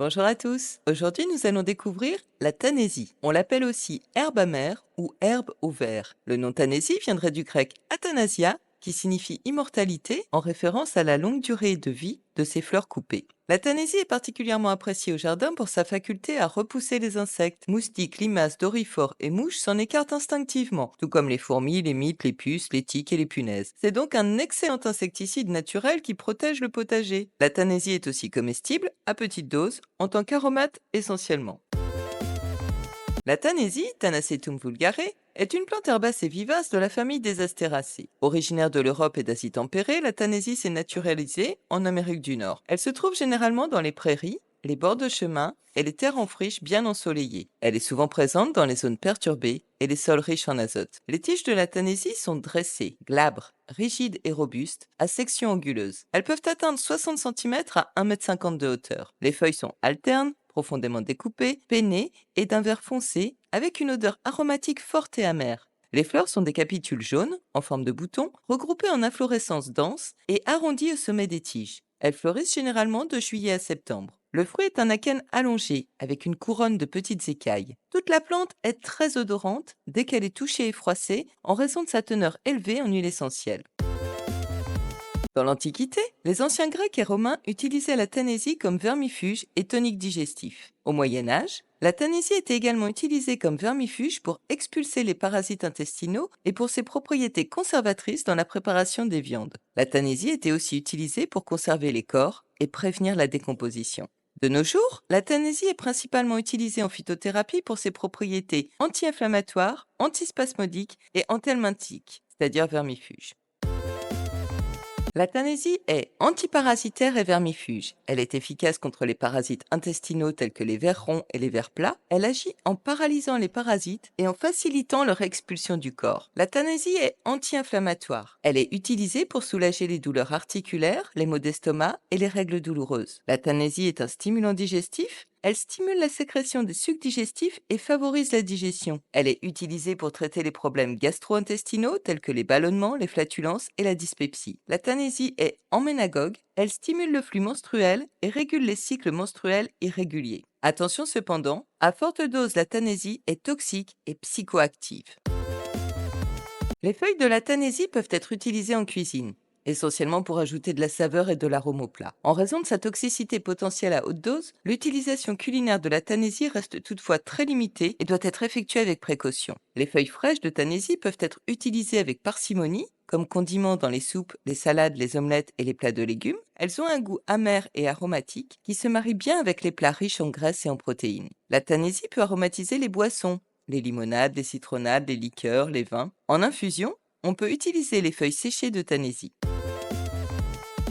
Bonjour à tous. Aujourd'hui, nous allons découvrir la Tanésie. On l'appelle aussi herbe amère ou herbe au vert. Le nom Tanésie viendrait du grec athanasia, qui signifie immortalité, en référence à la longue durée de vie de ces fleurs coupées. La Tanésie est particulièrement appréciée au jardin pour sa faculté à repousser les insectes. Moustiques, limaces, doryphores et mouches s'en écartent instinctivement, tout comme les fourmis, les mites, les puces, les tiques et les punaises. C'est donc un excellent insecticide naturel qui protège le potager. La Tanésie est aussi comestible, à petite dose, en tant qu'aromate essentiellement. La Tanésie, Tanacetum vulgare, est une plante herbace et vivace de la famille des Astéracées. Originaire de l'Europe et d'Asie tempérée, la Tanésie s'est naturalisée en Amérique du Nord. Elle se trouve généralement dans les prairies, les bords de chemin et les terres en friche bien ensoleillées. Elle est souvent présente dans les zones perturbées et les sols riches en azote. Les tiges de la Tanésie sont dressées, glabres, rigides et robustes, à section anguleuse. Elles peuvent atteindre 60 cm à 1,50 m de hauteur. Les feuilles sont alternes, profondément découpées, pennées et d'un vert foncé, avec une odeur aromatique forte et amère. Les fleurs sont des capitules jaunes, en forme de bouton, regroupées en inflorescences denses et arrondies au sommet des tiges. Elles fleurissent généralement de juillet à septembre. Le fruit est un akène allongé, avec une couronne de petites écailles. Toute la plante est très odorante dès qu'elle est touchée et froissée, en raison de sa teneur élevée en huile essentielle. Dans l'Antiquité, les anciens Grecs et Romains utilisaient la Tanésie comme vermifuge et tonique digestif. Au Moyen Âge, la Tanésie était également utilisée comme vermifuge pour expulser les parasites intestinaux et pour ses propriétés conservatrices dans la préparation des viandes. La Tanésie était aussi utilisée pour conserver les corps et prévenir la décomposition. De nos jours, la Tanésie est principalement utilisée en phytothérapie pour ses propriétés anti-inflammatoires, antispasmodiques et anthelmintiques, c'est-à-dire vermifuges. La Tanésie est antiparasitaire et vermifuge. Elle est efficace contre les parasites intestinaux tels que les vers ronds et les vers plats. Elle agit en paralysant les parasites et en facilitant leur expulsion du corps. La Tanésie est anti-inflammatoire. Elle est utilisée pour soulager les douleurs articulaires, les maux d'estomac et les règles douloureuses. La Tanésie est un stimulant digestif. Elle stimule la sécrétion des sucs digestifs et favorise la digestion. Elle est utilisée pour traiter les problèmes gastro-intestinaux tels que les ballonnements, les flatulences et la dyspepsie. La Tanésie est emménagogue, elle stimule le flux menstruel et régule les cycles menstruels irréguliers. Attention cependant, à forte dose, la Tanésie est toxique et psychoactive. Les feuilles de la Tanésie peuvent être utilisées en cuisine, essentiellement pour ajouter de la saveur et de l'arôme au plat. En raison de sa toxicité potentielle à haute dose, l'utilisation culinaire de la Tanésie reste toutefois très limitée et doit être effectuée avec précaution. Les feuilles fraîches de Tanésie peuvent être utilisées avec parcimonie, comme condiment dans les soupes, les salades, les omelettes et les plats de légumes. Elles ont un goût amer et aromatique qui se marie bien avec les plats riches en graisses et en protéines. La Tanésie peut aromatiser les boissons, les limonades, les citronnades, les liqueurs, les vins. En infusion, on peut utiliser les feuilles séchées de Tanésie.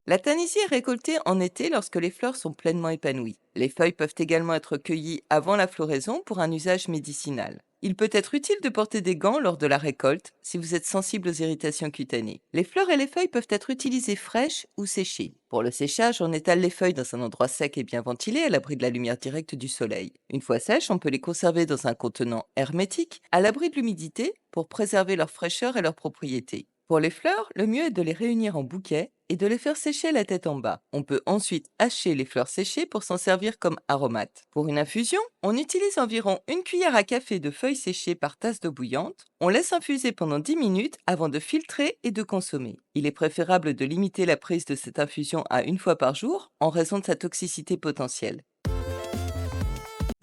La Tanésie est récoltée en été lorsque les fleurs sont pleinement épanouies. Les feuilles peuvent également être cueillies avant la floraison pour un usage médicinal. Il peut être utile de porter des gants lors de la récolte si vous êtes sensible aux irritations cutanées. Les fleurs et les feuilles peuvent être utilisées fraîches ou séchées. Pour le séchage, on étale les feuilles dans un endroit sec et bien ventilé à l'abri de la lumière directe du soleil. Une fois sèches, on peut les conserver dans un contenant hermétique à l'abri de l'humidité pour préserver leur fraîcheur et leurs propriétés. Pour les fleurs, le mieux est de les réunir en bouquets et de les faire sécher la tête en bas. On peut ensuite hacher les fleurs séchées pour s'en servir comme aromate. Pour une infusion, on utilise environ une cuillère à café de feuilles séchées par tasse d'eau bouillante. On laisse infuser pendant 10 minutes avant de filtrer et de consommer. Il est préférable de limiter la prise de cette infusion à une fois par jour en raison de sa toxicité potentielle.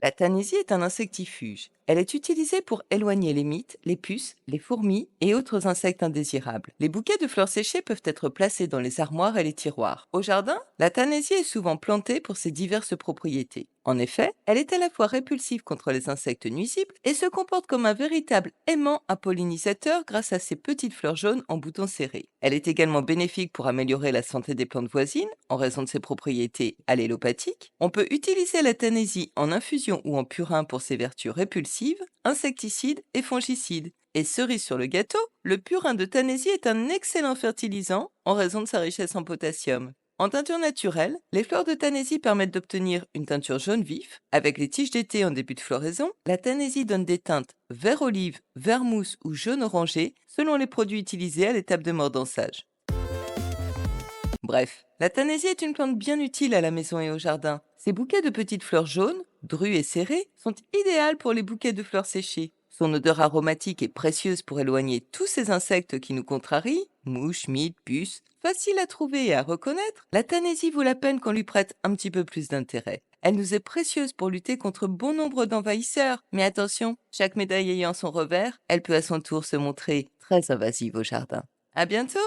La Tanésie est un insectifuge. Elle est utilisée pour éloigner les mites, les puces, les fourmis et autres insectes indésirables. Les bouquets de fleurs séchées peuvent être placés dans les armoires et les tiroirs. Au jardin, la Tanésie est souvent plantée pour ses diverses propriétés. En effet, elle est à la fois répulsive contre les insectes nuisibles et se comporte comme un véritable aimant à pollinisateur grâce à ses petites fleurs jaunes en boutons serrés. Elle est également bénéfique pour améliorer la santé des plantes voisines en raison de ses propriétés allélopathiques. On peut utiliser la Tanésie en infusion ou en purin pour ses vertus répulsives, insecticides et fongicides. Et cerise sur le gâteau, le purin de Tanésie est un excellent fertilisant en raison de sa richesse en potassium. En teinture naturelle, les fleurs de Tanésie permettent d'obtenir une teinture jaune vif. Avec les tiges d'été en début de floraison, la Tanésie donne des teintes vert olive, vert mousse ou jaune orangé selon les produits utilisés à l'étape de mordançage. Bref, la Tanésie est une plante bien utile à la maison et au jardin. Ses bouquets de petites fleurs jaunes, drues et serrées, sont idéales pour les bouquets de fleurs séchées. Son odeur aromatique est précieuse pour éloigner tous ces insectes qui nous contrarient, mouches, mites, puces. Facile à trouver et à reconnaître, la Tanésie vaut la peine qu'on lui prête un petit peu plus d'intérêt. Elle nous est précieuse pour lutter contre bon nombre d'envahisseurs. Mais attention, chaque médaille ayant son revers, elle peut à son tour se montrer très invasive au jardin. À bientôt!